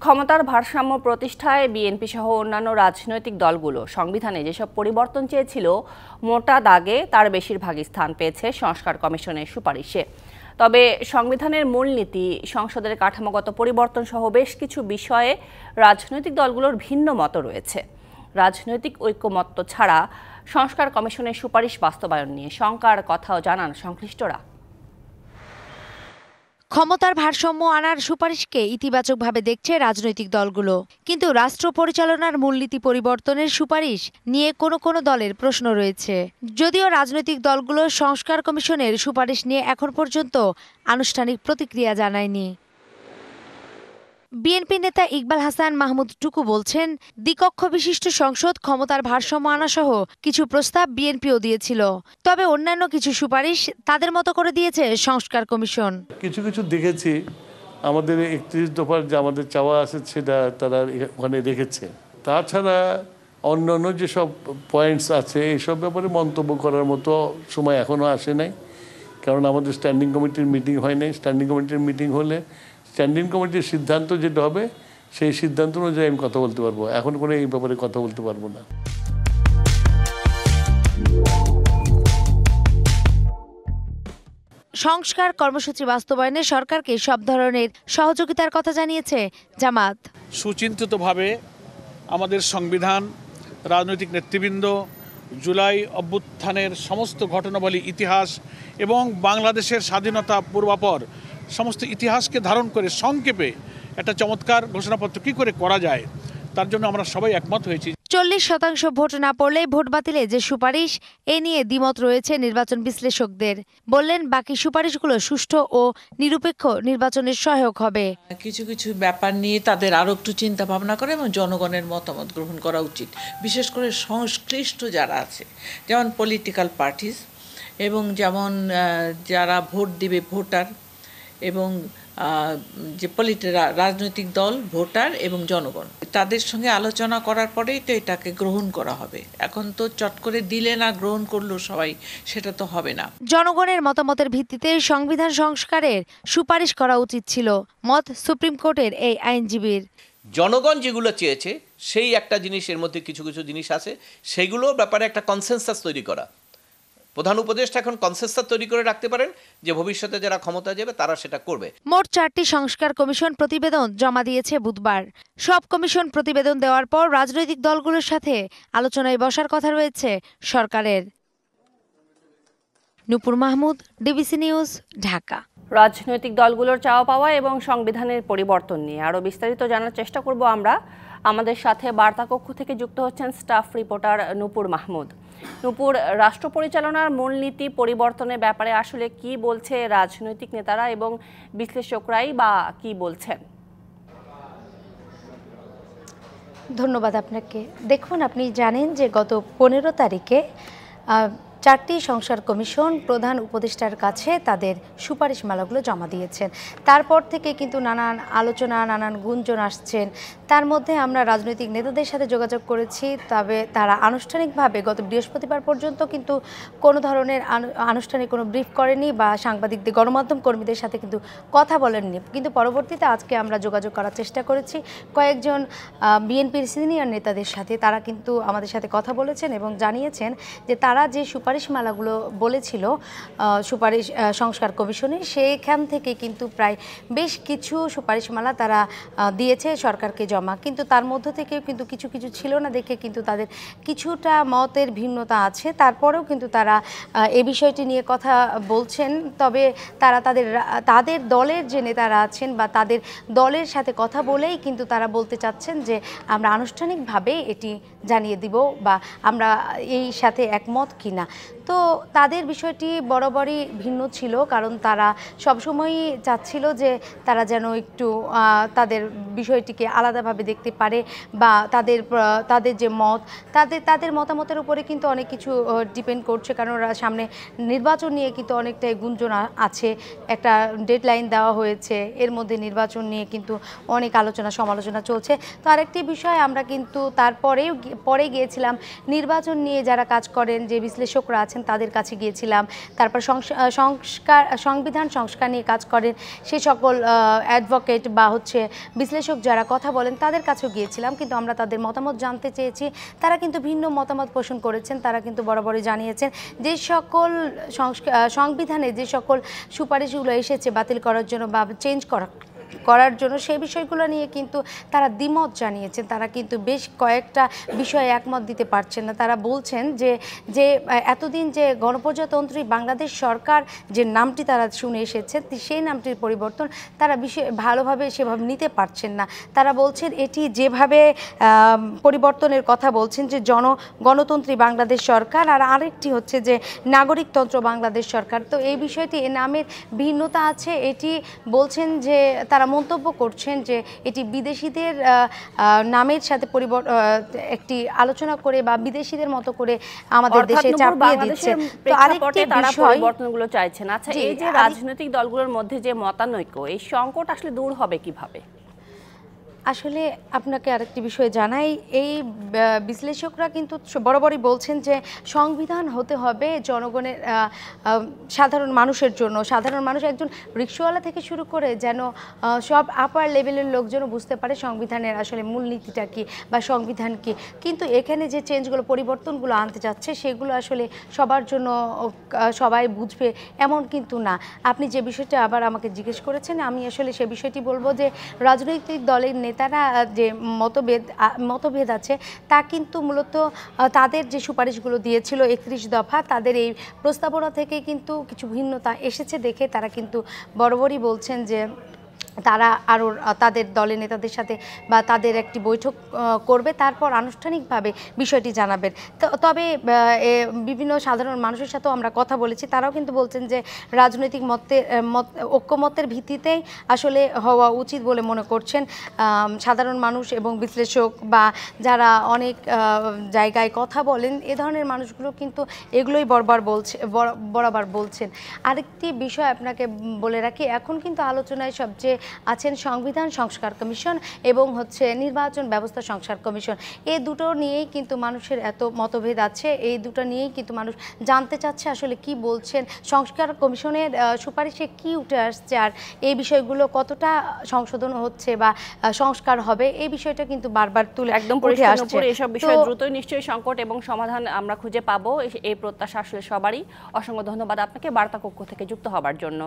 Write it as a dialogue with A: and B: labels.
A: ক্ষমতার ভারসাম্য প্রতিষ্ঠায় বিএনপি সহ অন্যান্য রাজনৈতিক দলগুলো সংবিধানে যেসব পরিবর্তন চেয়েছিল মোটা দাগে তার বেশিরভাগই স্থান পেয়েছে সংস্কার কমিশনের সুপারিশে। তবে সংবিধানের মূলনীতি, সংসদের কাঠামোগত পরিবর্তন সহ বেশ কিছু বিষয়ে রাজনৈতিক দলগুলোর ভিন্ন মত রয়েছে। রাজনৈতিক ঐকমত্য ছাড়া সংস্কার কমিশনের সুপারিশ বাস্তবায়ন নিয়ে শঙ্কার কথাও জানান সংশ্লিষ্টরা।
B: ক্ষমতার ভারসাম্য আনার সুপারিশকে ইতিবাচকভাবে দেখছে রাজনৈতিক দলগুলো, কিন্তু রাষ্ট্র পরিচালনার মূলনীতি পরিবর্তনের সুপারিশ নিয়ে কোনো দলের প্রশ্ন রয়েছে। যদিও রাজনৈতিক দলগুলো সংস্কার কমিশনের সুপারিশ নিয়ে এখন পর্যন্ত আনুষ্ঠানিক প্রতিক্রিয়া জানায়নি। বিএনপি নেতা ইকবাল হাসান মাহমুদ টুকু বলছেন, দ্বিকক্ষ বিশিষ্ট সংসদ, ক্ষমতার ভারসাম্য আনাসহ কিছু প্রস্তাব বিএনপিও দিয়েছিল, তবে অন্যান্য কিছু সুপারিশ তাদের মতো করে দিয়েছে সংস্কার কমিশন।
C: কিছু দেখেছি, আমাদের 31 দফার যে আমাদের চাওয়া আছে সেটা তারা ওখানে রেখেছে। তাছাড়া অন্যান্য যেসব পয়েন্টস আছে এইসব ব্যাপারে মন্তব্য করার মতো সময় এখনও আসে নাই, কারণ আমাদের স্ট্যান্ডিং কমিটির মিটিং হয় নাই। স্ট্যান্ডিং কমিটির মিটিং হলে স্ট্যান্ডিং কমিটির সিদ্ধান্ত যেটা হবে সেই সিদ্ধান্ত অনুযায়ী আমি কথা বলতে পারবো, এখন করে এই ব্যাপারে কথা বলতে পারবো না।
B: সংস্কার কর্মসূচি বাস্তবায়নে সরকারকে সব ধরনের সহযোগিতার কথা জানিয়েছে জামাত।
D: সুচিন্তিতভাবে আমাদের সংবিধান, রাজনৈতিক নেতৃবৃন্দ, জুলাই অভ্যুত্থানের সমস্ত ঘটনাবলী, ইতিহাস এবং বাংলাদেশের স্বাধীনতা পূর্বাপর সমস্ত ইতিহাসকে ধারণ করে সংক্ষেপে একটা চমৎকার ঘোষণাপত্র কী করে করা যায়, তার জন্য আমরা সবাই একমত হয়েছি।
B: 40% ভোট না পড়লে ভোট বাতিলে যে সুপারিশ, এ নিয়ে দ্বিমত রয়েছে নির্বাচন বিশ্লেষকদের। বললেন, বাকি সুপারিশগুলো সুষ্ঠু ও নিরপেক্ষ নির্বাচনের সহায়ক হবে।
E: কিছু ব্যাপার নিয়ে তাদের আরও একটু চিন্তা ভাবনা করে এবং জনগণের মতামত গ্রহণ করা উচিত। বিশেষ করে সংশ্লিষ্ট যারা আছে, যেমন পলিটিক্যাল পার্টিস এবং যেমন যারা ভোট দিবে ভোটার, এবং যে রাজনৈতিক দল, ভোটার এবং জনগণ, তাদের সঙ্গে আলোচনা করার পরেই তো এটাকে গ্রহণ করা হবে। এখন তো চট করে দিলে না গ্রহণ করলো সবাই, সেটা তো হবে না।
B: জনগণের মতামতের ভিত্তিতে সংবিধান সংস্কারের সুপারিশ করা উচিত ছিল, মত সুপ্রিম কোর্টের এই আইনজীবীর।
F: জনগণ যেগুলো চেয়েছে সেই একটা জিনিস, এর মধ্যে কিছু জিনিস আছে, সেগুলোর ব্যাপারে একটা কনসেনসাস তৈরি করা। প্রধান উপদেষ্টা এখন কনসেনসাস তৈরি করে রাখতে পারেন যে ভবিষ্যতে যারা ক্ষমতা যাবে তারা সেটা করবে।
B: মোট 4টি সংস্কার কমিশন প্রতিবেদন জমা দিয়েছে বুধবার। সব কমিশন প্রতিবেদন দেওয়ার পর রাজনৈতিক দলগুলোর সাথে আলোচনায় বসার কথা রয়েছে সরকারের। নূপুর মাহমুদ, ডিবিসি নিউজ, ঢাকা।
A: রাজনৈতিক দলগুলোর চাওয়া পাওয়া এবং সংবিধানের পরিবর্তন নিয়ে আরও বিস্তারিত জানার চেষ্টা করব আমরা। আমাদের সাথে বার্তাকক্ষ থেকে যুক্ত হচ্ছেন স্টাফ রিপোর্টার নূপুর মাহমুদ। নূপুর, রাষ্ট্র পরিচালনার মূলনীতি পরিবর্তনের ব্যাপারে আসলে কি বলছে রাজনৈতিক নেতারা এবং বিশ্লেষকরাই বা কি বলছেন?
G: ধন্যবাদ আপনাকে। দেখুন, আপনি জানেন যে গত 15 তারিখে 4টি সংস্কার কমিশন প্রধান উপদেষ্টার কাছে তাদের সুপারিশমালাগুলো জমা দিয়েছেন। তারপর থেকে কিন্তু নানান আলোচনা, নানান গুঞ্জন আসছেন। তার মধ্যে আমরা রাজনৈতিক নেতাদের সাথে যোগাযোগ করেছি, তবে তারা আনুষ্ঠানিকভাবে গত বৃহস্পতিবার পর্যন্ত কিন্তু কোনো ধরনের আনুষ্ঠানিক কোনো ব্রিফ করেনি বা সাংবাদিকদের, গণমাধ্যম কর্মীদের সাথে কিন্তু কথা বলেননি। কিন্তু পরবর্তীতে আজকে আমরা যোগাযোগ করার চেষ্টা করেছি কয়েকজন বিএনপির সিনিয়র নেতাদের সাথে। তারা কিন্তু আমাদের সাথে কথা বলেছেন এবং জানিয়েছেন যে তারা যে সুপারিশমালাগুলো বলেছিল সুপারিশ সংস্কার কমিশনে, সেইখান থেকে কিন্তু প্রায় বেশ কিছু সুপারিশমালা তারা দিয়েছে সরকারকে জমা। কিন্তু তার মধ্য থেকেও কিন্তু কিছু ছিল না দেখে কিন্তু তাদের কিছুটা মতের ভিন্নতা আছে। তারপরেও কিন্তু তারা এই বিষয়টি নিয়ে কথা বলছেন। তবে তারা তাদের দলের যে নেতারা আছেন বা তাদের দলের সাথে কথা বলেই কিন্তু তারা বলতে চাচ্ছেন যে আমরা আনুষ্ঠানিকভাবে এটি জানিয়ে দিব বা আমরা এই সাথে একমত কিনা। তো তাদের বিষয়টি বরাবরই ভিন্ন ছিল, কারণ তারা সবসময়ই চাচ্ছিল যে তারা যেন একটু তাদের বিষয়টিকে আলাদাভাবে দেখতে পারে বা তাদের যে মত, তাদের মতামতের উপরে কিন্তু অনেক কিছু ডিপেন্ড করছে, কারণ সামনে নির্বাচন নিয়ে কিন্তু অনেকটাই গুঞ্জন আছে। একটা ডেডলাইন দেওয়া হয়েছে, এর মধ্যে নির্বাচন নিয়ে কিন্তু অনেক আলোচনা সমালোচনা চলছে। তো আরেকটি বিষয়, আমরা কিন্তু পরে গিয়েছিলাম নির্বাচন নিয়ে যারা কাজ করেন, যে বিশ্লেষক বিশ্লেষকরা আছেন তাদের কাছে গিয়েছিলাম, তারপর সংবিধান সংস্কার নিয়ে কাজ করেন সেই সকল অ্যাডভোকেট বা হচ্ছে বিশ্লেষক যারা কথা বলেন তাদের কাছেও গিয়েছিলাম, কিন্তু আমরা তাদের মতামত জানতে চেয়েছি। তারা কিন্তু ভিন্ন মতামত পোষণ করেছেন। তারা কিন্তু বরাবরই জানিয়েছেন যে সকল সংবিধানে যে সকল সুপারিশগুলো এসেছে বাতিল করার জন্য বা চেঞ্জ করার জন্য সেই বিষয়গুলো নিয়ে কিন্তু তারা দ্বিমত জানিয়েছেন। তারা কিন্তু বেশ কয়েকটা বিষয়ে একমত দিতে পারছেন না। তারা বলছেন যে এতদিন যে গণপ্রজাতন্ত্রী বাংলাদেশ সরকার যে নামটি তারা শুনে এসেছেন সেই নামটির পরিবর্তন তারা ভালোভাবে সেভাবে নিতে পারছেন না। তারা বলছেন এটি যেভাবে পরিবর্তনের কথা বলছেন যে গণতন্ত্রী বাংলাদেশ সরকার, আর আরেকটি হচ্ছে যে নাগরিকতন্ত্র বাংলাদেশ সরকার। তো এই বিষয়টি এ নামের ভিন্নতা আছে, এটি বলছেন যে তারা মন্তব্য করছেন যে এটি বিদেশিদের নামের সাথে একটি আলোচনা করে বা বিদেশিদের মতো করে আমাদের দেশে চাপিয়ে দিচ্ছে। তো আরেকটি বিষয়
A: পরিবর্তনগুলো চাইছেন। আচ্ছা, এই যে রাজনৈতিক দলগুলোর মধ্যে যে মতানৈক্য, এই সংকট আসলে দূর হবে কিভাবে?
G: আসলে আপনাকে আরেকটি বিষয় জানাই, এই বিশ্লেষকরা কিন্তু বরাবরই বলছেন যে সংবিধান হতে হবে জনগণের সাধারণ মানুষের জন্য। সাধারণ মানুষ একজন রিক্সাওয়ালা থেকে শুরু করে যেন সব আপার লেভেলের লোকজন বুঝতে পারে সংবিধানের আসলে মূলনীতিটা কী বা সংবিধান কী। কিন্তু এখানে যে চেঞ্জগুলো পরিবর্তনগুলো আনতে যাচ্ছে সেগুলো আসলে সবার জন্য সবাই বুঝবে এমন কিন্তু না। আপনি যে বিষয়টা আবার আমাকে জিজ্ঞেস করেছেন, আমি আসলে সে বিষয়টি বলবো যে রাজনৈতিক দলের নেতারা যে মতভেদ আছে তা কিন্তু মূলত তাদের যে সুপারিশগুলো দিয়েছিল 31 দফা, তাদের এই প্রস্তাবনা থেকে কিন্তু কিছু ভিন্নতা এসেছে দেখে তারা কিন্তু বরাবরই বলছেন যে তারা আরও তাদের দলের নেতাদের সাথে বা তাদের একটি বৈঠক করবে, তারপর আনুষ্ঠানিকভাবে বিষয়টি জানাবেন। তবে বিভিন্ন সাধারণ মানুষের সাথেও আমরা কথা বলেছি, তারাও কিন্তু বলছেন যে রাজনৈতিক ঐক্যমতের ভিত্তিতেই আসলে হওয়া উচিত বলে মনে করছেন সাধারণ মানুষ এবং বিশ্লেষক বা যারা অনেক জায়গায় কথা বলেন এ ধরনের মানুষগুলো কিন্তু এগুলোই বরাবর বলছেন। আরেকটি বিষয় আপনাকে বলে রাখি, এখন কিন্তু আলোচনায় সবচেয়ে আছেন সংবিধান সংস্কার কমিশন এবং হচ্ছে নির্বাচন ব্যবস্থা সংস্কার কমিশন। এই দুটো নিয়েই কিন্তু মানুষের এত মতভেদ আছে, এই দুটো নিয়েই কিন্তু মানুষ জানতে চাচ্ছে আসলে কি বলছেন সংস্কার কমিশনের সুপারিশে কি উঠে আসছে, আর এই বিষয়গুলো কতটা সংশোধন হচ্ছে বা সংস্কার হবে, এই বিষয়টা কিন্তু বারবার তুলে
A: একদম
G: উঠে আসছে।
A: এসব বিষয়ে দ্রুতই নিশ্চয়ই সংকট এবং সমাধান আমরা খুঁজে পাবো, এই প্রত্যাশা আসলে সবারই। অসংখ্য ধন্যবাদ আপনাকে বার্তা কক্ষ থেকে যুক্ত হবার জন্য।